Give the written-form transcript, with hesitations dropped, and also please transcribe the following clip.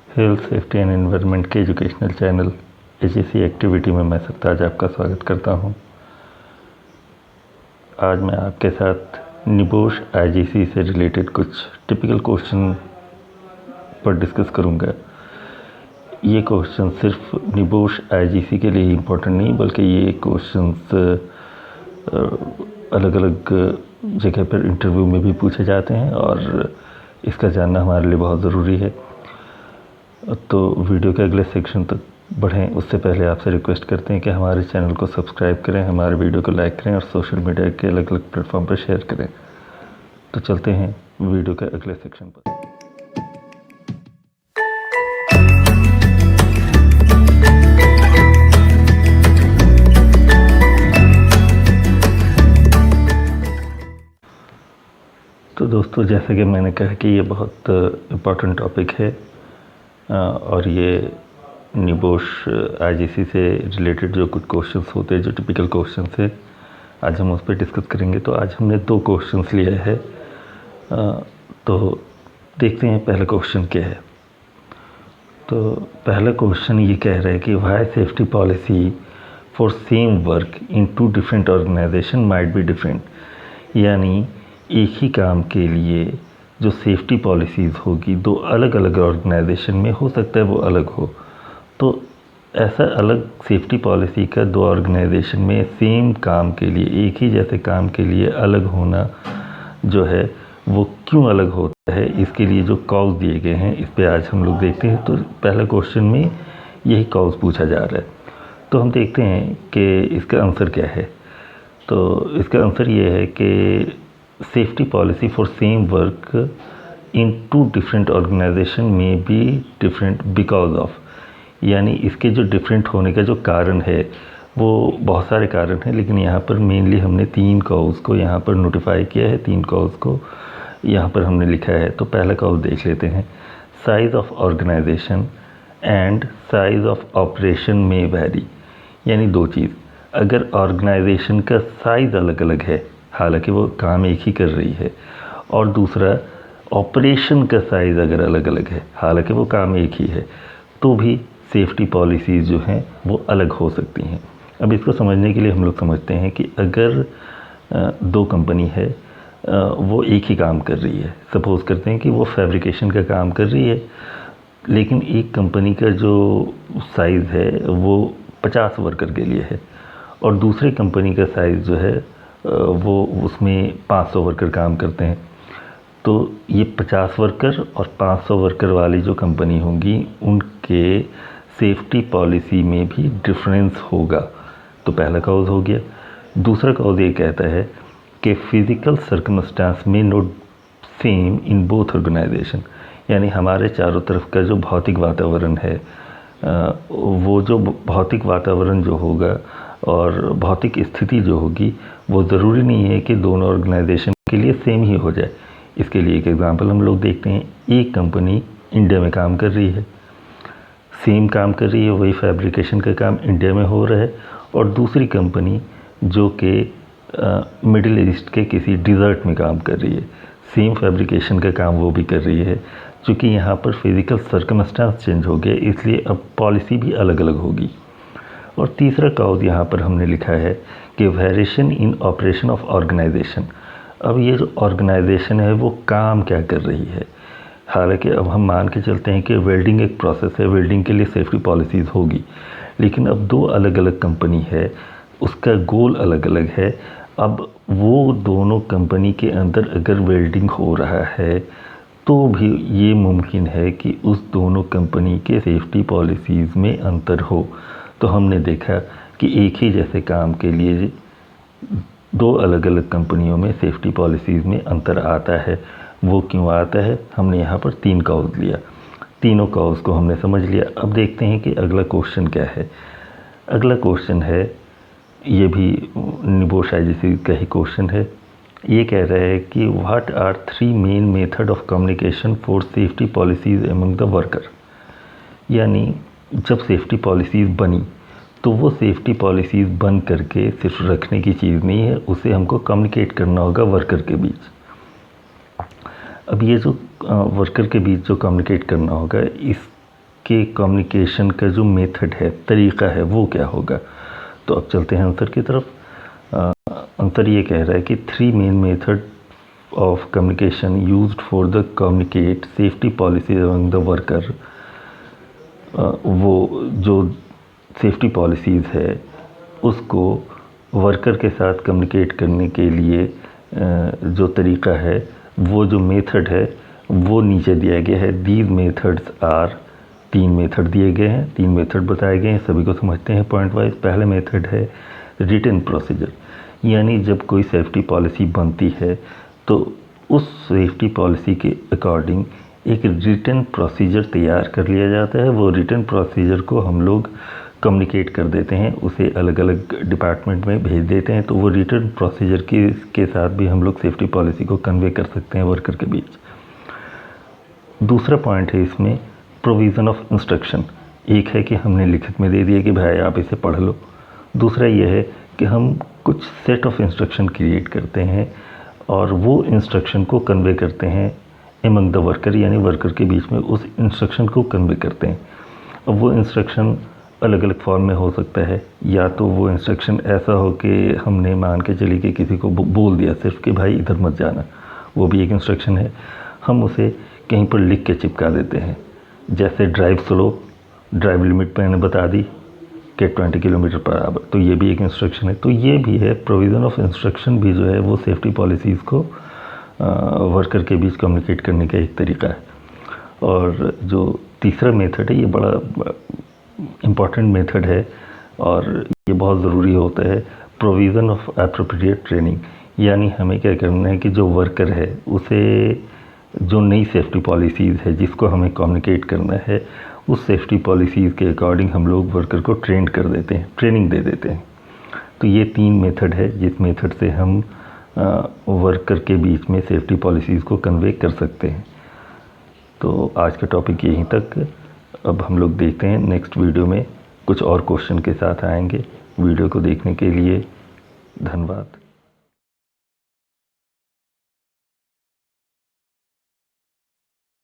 Health safety and environment के educational channel HEC activity में मैं सरताज आपका स्वागत करता हूं। आज मैं आपके साथ निबोश आईजीसी से रिलेटेड कुछ टिपिकल क्वेश्चन पर डिस्कस करूंगा। ये क्वेश्चन सिर्फ निबोश आईजीसी के लिए ही इम्पोर्टेंट नहीं, बल्कि ये क्वेश्चंस अलग अलग जगह पर इंटरव्यू में भी पूछे जाते हैं और इसका जानना हमारे लिए बहुत ज़रूरी है। तो वीडियो के अगले सेक्शन तक बढ़ें उससे पहले आपसे रिक्वेस्ट करते हैं कि हमारे चैनल को सब्सक्राइब करें, हमारे वीडियो को लाइक करें और सोशल मीडिया के अलग अलग प्लेटफॉर्म पर शेयर करें। तो चलते हैं वीडियो के अगले सेक्शन पर। तो दोस्तों, जैसा कि मैंने कहा कि ये बहुत इम्पॉर्टेंट टॉपिक है और ये निबोश आईजीसी से रिलेटेड जो कुछ क्वेश्चंस होते हैं, जो टिपिकल क्वेश्चंस है, आज हम उस पर डिस्कस करेंगे। तो आज हमने 2 क्वेश्चंस लिए हैं। तो देखते हैं पहला क्वेश्चन क्या है। तो पहला क्वेश्चन ये कह रहा है कि why safety policy for same work in 2 different organisation might be different. यानी एक ही काम के लिए जो सेफ्टी पॉलिसीज़ होगी 2 अलग अलग ऑर्गेनाइजेशन में हो सकता है वो अलग हो। तो ऐसा अलग सेफ्टी पॉलिसी का 2 ऑर्गेनाइजेशन में सेम काम के लिए, एक ही जैसे काम के लिए अलग होना जो है वो क्यों अलग होता है, इसके लिए जो कॉज दिए गए हैं इस पे आज हम लोग देखते हैं। तो पहला क्वेश्चन में यही कॉज पूछा जा रहा है। तो हम देखते हैं कि इसका आंसर क्या है। तो इसका आंसर ये है कि safety policy for same work in 2 different organisation में बी डिफरेंट बिकॉज ऑफ। यानी इसके जो डिफरेंट होने का जो कारण है वो बहुत सारे कारण हैं, लेकिन यहाँ पर मेनली हमने 3 कॉज को यहाँ पर नोटिफाई किया है, 3 कॉज को यहाँ पर हमने लिखा है। तो पहला कॉज देख लेते हैं। Size of organisation and size of operation में वैरी। यानी 2 चीज़, अगर ऑर्गेनाइजेशन का साइज़ अलग अलग है, हालांकि वो काम एक ही कर रही है, और दूसरा ऑपरेशन का साइज़ अगर अलग अलग है, हालांकि वो काम एक ही है, तो भी सेफ्टी पॉलिसीज़ जो हैं वो अलग हो सकती हैं। अब इसको समझने के लिए हम लोग समझते हैं कि अगर 2 कंपनी है, वो एक ही काम कर रही है। सपोज़ करते हैं कि वो फैब्रिकेशन का काम कर रही है, लेकिन एक कंपनी का जो साइज़ है वो 50 वर्कर के लिए है और दूसरी कंपनी का साइज़ जो है वो उसमें 500 वर्कर काम करते हैं। तो ये 50 वर्कर और 500 वर्कर वाली जो कंपनी होंगी उनके सेफ्टी पॉलिसी में भी डिफरेंस होगा। तो पहला कॉज हो गया। दूसरा कॉज ये कहता है कि फिज़िकल सर्कमस्टांस में not same in both organisation. यानी हमारे चारों तरफ का जो भौतिक वातावरण है, वो जो भौतिक वातावरण जो होगा और भौतिक स्थिति जो होगी वो ज़रूरी नहीं है कि दोनों ऑर्गेनाइजेशन के लिए सेम ही हो जाए। इसके लिए एक एग्ज़ाम्पल हम लोग देखते हैं। एक कंपनी इंडिया में काम कर रही है, सेम काम कर रही है, वही फैब्रिकेशन का काम इंडिया में हो रहा है, और दूसरी कंपनी जो कि मिडिल ईस्ट के किसी डिज़र्ट में काम कर रही है, सेम फैब्रिकेशन का काम वो भी कर रही है। चूँकि यहाँ पर फिज़िकल सर्कमस्टांस चेंज हो गया, इसलिए अब पॉलिसी भी अलग अलग होगी। और तीसरा कॉज यहाँ पर हमने लिखा है कि variation in operation of organisation. अब ये जो ऑर्गेनाइजेशन है वो काम क्या कर रही है। हालांकि अब हम मान के चलते हैं कि वेल्डिंग एक प्रोसेस है, वेल्डिंग के लिए सेफ्टी पॉलिसीज़ होगी, लेकिन अब 2 अलग अलग कंपनी है, उसका गोल अलग अलग है। अब वो दोनों कंपनी के अंदर अगर वेल्डिंग हो रहा है तो भी ये मुमकिन है कि उस दोनों कंपनी के सेफ्टी पॉलिसीज़ में अंतर हो। तो हमने देखा कि एक ही जैसे काम के लिए 2 अलग अलग कंपनियों में सेफ्टी पॉलिसीज़ में अंतर आता है। वो क्यों आता है, हमने यहाँ पर 3 कॉज लिया। तीनों कॉज को हमने समझ लिया। अब देखते हैं कि अगला क्वेश्चन क्या है। अगला क्वेश्चन है, ये भी निबोश आईजीसी का ही क्वेश्चन है। ये कह रहा है कि what are 3 main method of communication for safety policies among the worker. यानी जब सेफ्टी पॉलिसीज़ बनी तो वो सेफ्टी पॉलिसीज़ बन करके सिर्फ रखने की चीज़ नहीं है, उसे हमको कम्युनिकेट करना होगा वर्कर के बीच। अब ये जो वर्कर के बीच जो कम्युनिकेट करना होगा, इस के कम्युनिकेशन का जो मेथड है, तरीका है, वो क्या होगा। तो अब चलते हैं आंसर की तरफ। आंसर ये कह रहा है कि 3 main method of communication used for the communicate safety policies among the worker. वो जो सेफ्टी पॉलिसीज़ है उसको वर्कर के साथ कम्युनिकेट करने के लिए जो तरीका है, वो जो मेथड है वो नीचे दिया गया है। दीज मेथड्स आर, 3 मेथड दिए गए हैं, 3 मेथड बताए गए हैं, सभी को समझते हैं पॉइंट वाइज। पहला मेथड है रिटन प्रोसीजर, यानी जब कोई सेफ्टी पॉलिसी बनती है तो उस सेफ्टी पॉलिसी के अकॉर्डिंग एक रिटन प्रोसीजर तैयार कर लिया जाता है। वो रिटन प्रोसीजर को हम लोग कम्युनिकेट कर देते हैं, उसे अलग अलग डिपार्टमेंट में भेज देते हैं। तो वो रिटन प्रोसीजर के साथ भी हम लोग सेफ्टी पॉलिसी को कन्वे कर सकते हैं वर्कर के बीच। दूसरा पॉइंट है इसमें प्रोविज़न ऑफ इंस्ट्रक्शन। एक है कि हमने लिखित में दे दिया कि भाई आप इसे पढ़ लो। दूसरा ये है कि हम कुछ सेट ऑफ इंस्ट्रक्शन क्रिएट करते हैं और वो इंस्ट्रक्शन को कन्वे करते हैं एमंग द वर्कर, यानी वर्कर के बीच में उस इंस्ट्रक्शन को कन्वे करते हैं। अब वो इंस्ट्रक्शन अलग अलग फॉर्म में हो सकता है, या तो वो इंस्ट्रक्शन ऐसा हो कि हमने मान के चली कि किसी को बोल दिया सिर्फ कि भाई इधर मत जाना, वो भी एक इंस्ट्रक्शन है। हम उसे कहीं पर लिख के चिपका देते हैं, जैसे ड्राइव स्लो, ड्राइव लिमिट मैंने बता दी कि 20 किलोमीटर पर आवर, तो ये भी एक इंस्ट्रक्शन है। तो ये भी है, प्रोविज़न ऑफ इंस्ट्रक्शन भी जो है वो सेफ्टी पॉलिसीज़ को वर्कर के बीच कम्युनिकेट करने का एक तरीका है। और जो तीसरा मेथड है ये बड़ा इम्पॉर्टेंट मेथड है और ये बहुत ज़रूरी होता है, प्रोविज़न ऑफ एप्रोप्रिएट ट्रेनिंग। यानी हमें क्या करना है कि जो वर्कर है उसे जो नई सेफ्टी पॉलिसीज़ है जिसको हमें कम्युनिकेट करना है, उस सेफ्टी पॉलिसीज़ के अकॉर्डिंग हम लोग वर्कर को ट्रेन कर देते हैं, ट्रेनिंग दे देते हैं। तो ये 3 मेथड है जिस मेथड से हम वर्कर के बीच में सेफ्टी पॉलिसीज़ को कन्वे कर सकते हैं। तो आज का टॉपिक यहीं तक। अब हम लोग देखते हैं नेक्स्ट वीडियो में कुछ और क्वेश्चन के साथ आएंगे। वीडियो को देखने के लिए धन्यवाद।